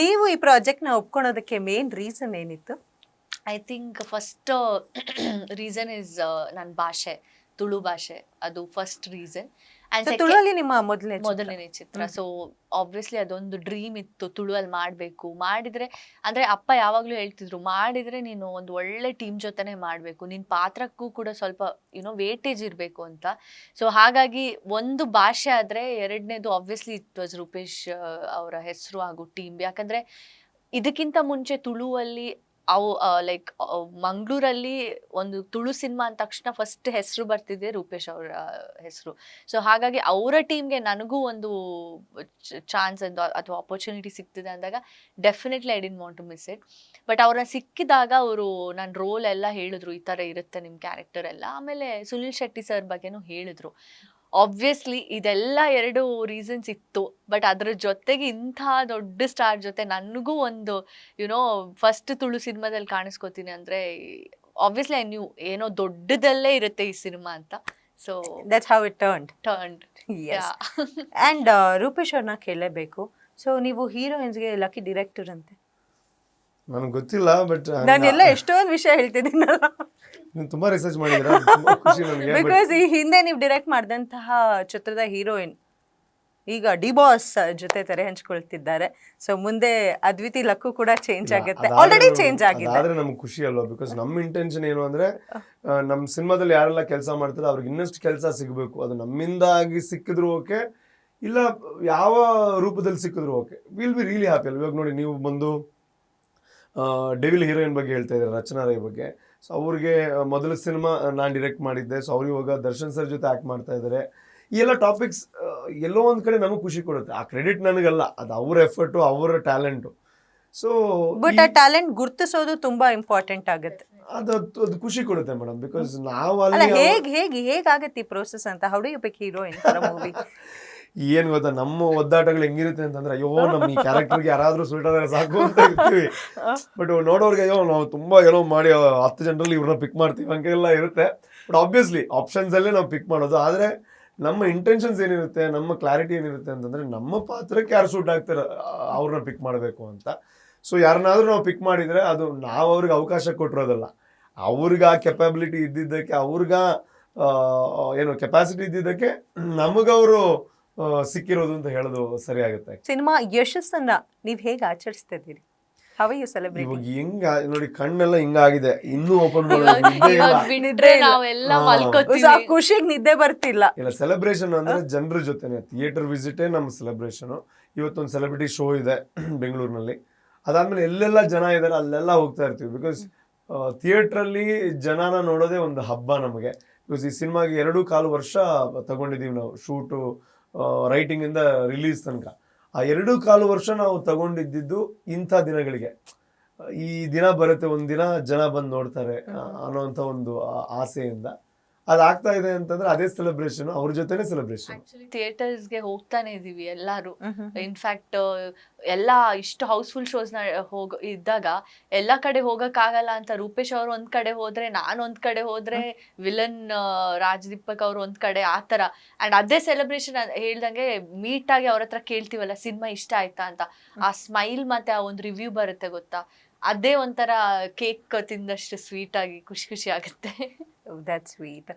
ನೀವು ಈ ಪ್ರಾಜೆಕ್ಟ್ ನ ಒಪ್ಕೊಳ್ಳೋದಕ್ಕೆ ಮೇನ್ ರೀಸನ್ ಏನಿತ್ತು? I think first reason is ನನ್ನ ಭಾಷೆ, ತುಳು ಭಾಷೆ, ಅದು ಫಸ್ಟ್ ರೀಸನ್. So, ತುಳುವಲ್ಲಿ ನಿಮ್ಮ ಮೊದಲನೇ ಚಿತ್ರ. ಸೊ ಆಬ್ವಿಯಸ್ಲಿ ಅದೊಂದು ಡ್ರೀಮ್ ಇತ್ತು, ತುಳುವಲ್ಲಿ ಮಾಡಬೇಕು. ಮಾಡಿದ್ರೆ ಅಂದ್ರೆ ಅಪ್ಪ ಯಾವಾಗ್ಲೂ ಹೇಳ್ತಿದ್ರು, ಮಾಡಿದ್ರೆ ನೀನು ಒಂದು ಒಳ್ಳೆ ಟೀಮ್ ಜೊತೆನೆ ಮಾಡಬೇಕು, ನಿನ್ ಪಾತ್ರಕ್ಕೂ ಕೂಡ ಸ್ವಲ್ಪ ವೇಟೇಜ್ ಇರಬೇಕು ಅಂತ. ಸೊ ಹಾಗಾಗಿ ಒಂದು ಭಾಷೆ ಆದ್ರೆ, ಎರಡನೇದು ಆಬ್ವಿಯಸ್ಲಿ ಇಟ್ ವಾಸ್ ರೂಪೇಶ್ ಅವರ ಹೆಸರು ಹಾಗೂ ಟೀಮ್. ಯಾಕಂದ್ರೆ ಇದಕ್ಕಿಂತ ಮುಂಚೆ ತುಳುವಲ್ಲಿ ಲೈಕ್ ಮಂಗಳೂರಲ್ಲಿ ಒಂದು ತುಳು ಸಿನಿಮಾ ಅಂದ ತಕ್ಷಣ ಫಸ್ಟ್ ಹೆಸರು ಬರ್ತಿದೆ ರೂಪೇಶ್ ಅವರ ಹೆಸರು. ಸೊ ಹಾಗಾಗಿ ಅವರ ಟೀಮ್ಗೆ ನನಗೂ ಒಂದು ಚಾನ್ಸ್ ಅಥವಾ ಆಪರ್ಚುನಿಟಿ ಸಿಗ್ತಿದೆ ಅಂದಾಗ definitely I didn't want to miss it. But ಅವ್ರನ್ನ ಸಿಕ್ಕಿದಾಗ ಅವರು ನನ್ನ ರೋಲ್ ಎಲ್ಲ ಹೇಳಿದ್ರು, ಈ ಥರ ಇರುತ್ತೆ ನಿಮ್ಮ ಕ್ಯಾರೆಕ್ಟರ್ ಎಲ್ಲ. ಆಮೇಲೆ ಸುನಿಲ್ ಶೆಟ್ಟಿ ಸರ್ ಬಗ್ಗೆನೂ ಹೇಳಿದ್ರು. ಆಬ್ವಿಯಸ್ಲಿ ಇದೆಲ್ಲ ಎರಡು ರೀಸನ್ಸ್ ಇತ್ತು, ಬಟ್ ಅದ್ರ ಜೊತೆಗೆ ಇಂಥ ದೊಡ್ಡ ಸ್ಟಾರ್ ಜೊತೆ ನನಗೂ ಒಂದು ಫಸ್ಟ್ ತುಳು ಸಿನಿಮಾದಲ್ಲಿ ಕಾಣಿಸ್ಕೋತೀನಿ ಅಂದ್ರೆ ಆಬ್ವಿಯಸ್ಲಿ ಐ ನ್ಯೂ ಏನೋ ದೊಡ್ಡದಲ್ಲೇ ಇರುತ್ತೆ ಈ ಸಿನಿಮಾ ಅಂತ. So that's how it turned. Yeah. And Rupesh ಅವ್ರನ್ನ ಕೇಳಲೇಬೇಕು. ಸೊ ನೀವು ಹೀರೋಯಿನ್ಸ್ಗೆ ಲಕ್ಕಿ ಡೈರೆಕ್ಟರ್ ಅಂತೆ. ನನಗೆ ಗೊತ್ತಿಲ್ಲ, ಬಟ್ ನಾನೆಲ್ಲ ಎಷ್ಟೊಂದು ವಿಷಯ ಹೇಳ್ತಿದ್ದೀನಲ್ಲ, ನೀವು ತುಂಬಾ ರಿಸರ್ಚ್ ಮಾಡಿದ್ದೀರಾ, ತುಂಬಾ ಖುಷಿ ನನಗೆ. ಬಿಕಾಸ್ ಈ ಹಿಂದೆ ನೀವು ಡೈರೆಕ್ಟ್ ಮಾಡಿದಂತಹ ಚಿತ್ರದ ಹೀರೋಯಿನ್ ಈಗ ಡಿ ಬಾಸ್ ಜೊತೆ ತೆರೆ ಹಂಚ್ಕೊಳ್ತಿದ್ದಾರೆ. ಸೊ ಮುಂದೆ ಅದ್ವಿತಿ ಲಕ್ಕು ಕೂಡ ಚೇಂಜ್ ಆಗುತ್ತೆ, ಆಲ್ರೆಡಿ ಚೇಂಜ್ ಆಗಿದೆ. ಆದ್ರೆ ನಮ್ಗೆ ಖುಷಿ ಅಲ್ವಾ, ಬಿಕಾಸ್ ನಮ್ಮ ಇಂಟೆನ್ಷನ್ ಏನು ಅಂದ್ರೆ ನಮ್ಮ ಸಿನಿಮಾದಲ್ಲಿ ಯಾರೆಲ್ಲ ಕೆಲಸ ಮಾಡ್ತಾರೆ ಅವ್ರಿಗೆ ಇನ್ನಷ್ಟು ಕೆಲಸ ಸಿಗಬೇಕು. ಅದು ನಮ್ಮಿಂದ ಆಗಿ ಸಿಕ್ಕಿದ್ರು ಓಕೆ, ಇಲ್ಲ ಯಾವ ರೂಪದಲ್ಲಿ ಸಿಕ್ಕಿದ್ರು okay, will be really happy ಅಲ್ವ. ಇವಾಗ ನೋಡಿ, ನೀವು ಬಂದು ಡೆವಿಲ್ ಹೀರೋಯಿನ್ ಬಗ್ಗೆ ಹೇಳ್ತಾ ಇದ್ದಾರೆ, ರಚನಾ ರೈ ಬಗ್ಗೆ. ಸೊ ಅವ್ರಿಗೆ ಮೊದಲ ಸಿನಿಮಾ ನಾನು ಡೈರೆಕ್ಟ್ ಮಾಡಿದ್ದೆ. ಸೊ ಅವ್ರು ಇವಾಗ ದರ್ಶನ್ ಸರ್ ಜೊತೆ ಆ್ಯಕ್ಟ್ ಮಾಡ್ತಾ ಇದ್ದಾರೆ. ಈ ಎಲ್ಲ ಟಾಪಿಕ್ಸ್ ಎಲ್ಲೋ ಒಂದು ಕಡೆ ನಮಗೆ ಖುಷಿ ಕೊಡುತ್ತೆ. ಆ ಕ್ರೆಡಿಟ್ ನನಗಲ್ಲ, ಅದು ಅವ್ರ ಎಫರ್ಟು, ಅವರ ಟ್ಯಾಲೆಂಟು. ಸೊ ಬಟ್ ಆ ಟ್ಯಾಲೆಂಟ್ ಗುರ್ತಿಸೋದು ತುಂಬಾ ಇಂಪಾರ್ಟೆಂಟ್ ಆಗುತ್ತೆ. ಅದು ಖುಷಿ ಕೊಡುತ್ತೆ ಮೇಡಮ್, ಬಿಕಾಸ್ ನಾವು ಅಲ್ಲ ಅಲ್ಲಿ ಹೇಗಾಗತ್ತೆ ಈ ಪ್ರೋಸೆಸ್ ಅಂತ? How do you pick heroine for a movie? ಏನ್ ಗೊತ್ತಾ, ನಮ್ಮ ಒದ್ದಾಟಗಳು ಹೆಂಗಿರುತ್ತೆ ಅಂತಂದ್ರೆ, ಅಯ್ಯೋ ನಮ್ಮ ಈ ಕ್ಯಾರೆಕ್ಟರ್ಗೆ ಯಾರಾದ್ರೂ ಸೂಟ್ ಆದ್ರೆ ಸಾಕು ಅಂತ ಇರ್ತೀವಿ. ಬಟ್ ನೋಡೋರ್ಗೆ ಅಯ್ಯೋ ನಾವು ತುಂಬಾ ಏನೋ ಮಾಡಿ 10 ಜನರಲ್ಲಿ ಇವ್ರನ್ನ ಪಿಕ್ ಮಾಡ್ತೀವಿ ಹಂಗೆಲ್ಲ ಇರುತ್ತೆ. ಬಟ್ ಆಬ್ವಿಯಸ್ಲಿ ಆಪ್ಷನ್ಸ್ ಅಲ್ಲೇ ನಾವು ಪಿಕ್ ಮಾಡೋದು. ಆದ್ರೆ ನಮ್ಮ ಇಂಟೆನ್ಷನ್ಸ್ ಏನಿರುತ್ತೆ, ನಮ್ಮ ಕ್ಲಾರಿಟಿ ಏನಿರುತ್ತೆ ಅಂತಂದ್ರೆ, ನಮ್ಮ ಪಾತ್ರಕ್ಕೆ ಯಾರು ಸೂಟ್ ಆಗ್ತಾರೆ ಅವ್ರನ್ನ ಪಿಕ್ ಮಾಡಬೇಕು ಅಂತ. ಸೊ ಯಾರನ್ನಾದ್ರೂ ನಾವು ಪಿಕ್ ಮಾಡಿದ್ರೆ ಅದು ನಾವು ಅವ್ರಿಗೆ ಅವಕಾಶ ಕೊಟ್ಟಿರೋದಲ್ಲ, ಅವ್ರಿಗೆ ಆ ಕೆಪಾಬಿಲಿಟಿ ಇದ್ದಿದ್ದಕ್ಕೆ, ಅವ್ರಿಗ ಏನು ಕೆಪಾಸಿಟಿ ಇದ್ದಿದ್ದಕ್ಕೆ ನಮಗವರು ಸಿಕ್ಕಿರೋದು ಅಂತ ಹೇಳೋದು ಸರಿ ಆಗುತ್ತೆ. ಸಿನಿಮಾ ಯಶಸ್ಸನ್ನ ನೀವ್ ಹೇಗೆ ಆಚರಿಸ್ತಾ ಇದ್ದೀರಿ? How you celebrate? ಇವಾಗ ಹೆಂಗ ನೋಡಿ, ಕಣ್ಣೆಲ್ಲ ಹಿಂಗಾಗಿದೆ, ಇನ್ನೂ ಓಪನ್ ನಾವೆಲ್ಲ ಮಲ್ಕೋತೀವಿ, ಖುಷಿಗೆ ನಿದ್ದೆ ಬರ್ತಿಲ್ಲ. ಇಲ್ಲ, ಸೆಲೆಬ್ರೇಷನ್ ಅಂದ್ರೆ ಜನರ ಜೊತೆನೆ, ಥಿಯೇಟರ್ ವಿಸಿಟೇ ನಮ್ಮ ಸೆಲೆಬ್ರೇಷನ್. ಇವತ್ತೊಂದು ಸೆಲೆಬ್ರಿಟಿ ಶೋ ಇದೆ ಬೆಂಗಳೂರಿನಲ್ಲಿ, ಅದಾದ್ಮೇಲೆ ಎಲ್ಲೆಲ್ಲ ಜನ ಇದ್ದಾರೆ ಅಲ್ಲೆಲ್ಲ ಹೋಗ್ತಾ ಇರ್ತೀವಿ. ಬಿಕಾಸ್ ಥಿಯೇಟ್ರಲ್ಲಿ ಜನನ ನೋಡೋದೇ ಒಂದು ಹಬ್ಬ ನಮಗೆ. ಬಿಕಾಸ್ ಈ ಸಿನಿಮಾಗೆ 2.25 ವರ್ಷ ತಗೊಂಡಿದ್ದೀವಿ ನಾವು, ಶೂಟು ರೈಟಿಂಗ್ ಇಂದ ರಿಲೀಸ್ ತನಕ. ಆ 2.25 ವರ್ಷ ನಾವು ತಗೊಂಡಿದ್ದು ಇಂಥ ದಿನಗಳಿಗೆ. ಈ ದಿನ ಬರುತ್ತೆ, ಒಂದಿನ ಜನ ಬಂದು ನೋಡ್ತಾರೆ ಅನ್ನೋಂಥ ಒಂದು ಆಸೆಯಿಂದ ಅದಾಗ್ತಾ ಇದೆ ಅಂತಂದ್ರೆ ಅದೇ ಸೆಲೆಬ್ರೇಷನ್, ಅವ್ರ ಜೊತೆನೆ ಸೆಲೆಬ್ರೇಷನ್. ಥಿಯೇಟರ್ಸ್ಗೆ ಹೋಗ್ತಾನೆ ಇದೀವಿ ಎಲ್ಲಾರು. ಇನ್ಫ್ಯಾಕ್ಟ್ ಎಲ್ಲ ಇಷ್ಟು ಹೌಸ್ಫುಲ್ ಶೋಸ್ ಇದ್ದಾಗ ಎಲ್ಲ ಕಡೆ ಹೋಗಕ್ ಆಗಲ್ಲ ಅಂತ ರೂಪೇಶ್ ಅವ್ರು ಒಂದ್ ಕಡೆ ಹೋದ್ರೆ, ನಾನು ಒಂದ್ ಕಡೆ ಹೋದ್ರೆ, ವಿಲನ್ ರಾಜ್ ದೀಪಕ್ ಅವ್ರು ಒಂದ್ ಕಡೆ, ಆತರ. ಅಂಡ್ ಅದೇ ಸೆಲೆಬ್ರೇಷನ್ ಹೇಳ್ದಂಗೆ ಮೀಟ್ ಆಗಿ ಅವ್ರ ಹತ್ರ ಕೇಳ್ತೀವಲ್ಲ ಸಿನಿಮಾ ಇಷ್ಟ ಆಯ್ತಾ ಅಂತ, ಆ ಸ್ಮೈಲ್ ಮತ್ತೆ ಆ ಒಂದು ರಿವ್ಯೂ ಬರುತ್ತೆ ಗೊತ್ತಾ, ಅದೇ ಒಂಥರ ಕೇಕ್ ತಿಂದಷ್ಟು ಸ್ವೀಟ್ ಆಗಿ ಖುಷಿ ಖುಷಿ ಆಗುತ್ತೆ. That's sweet.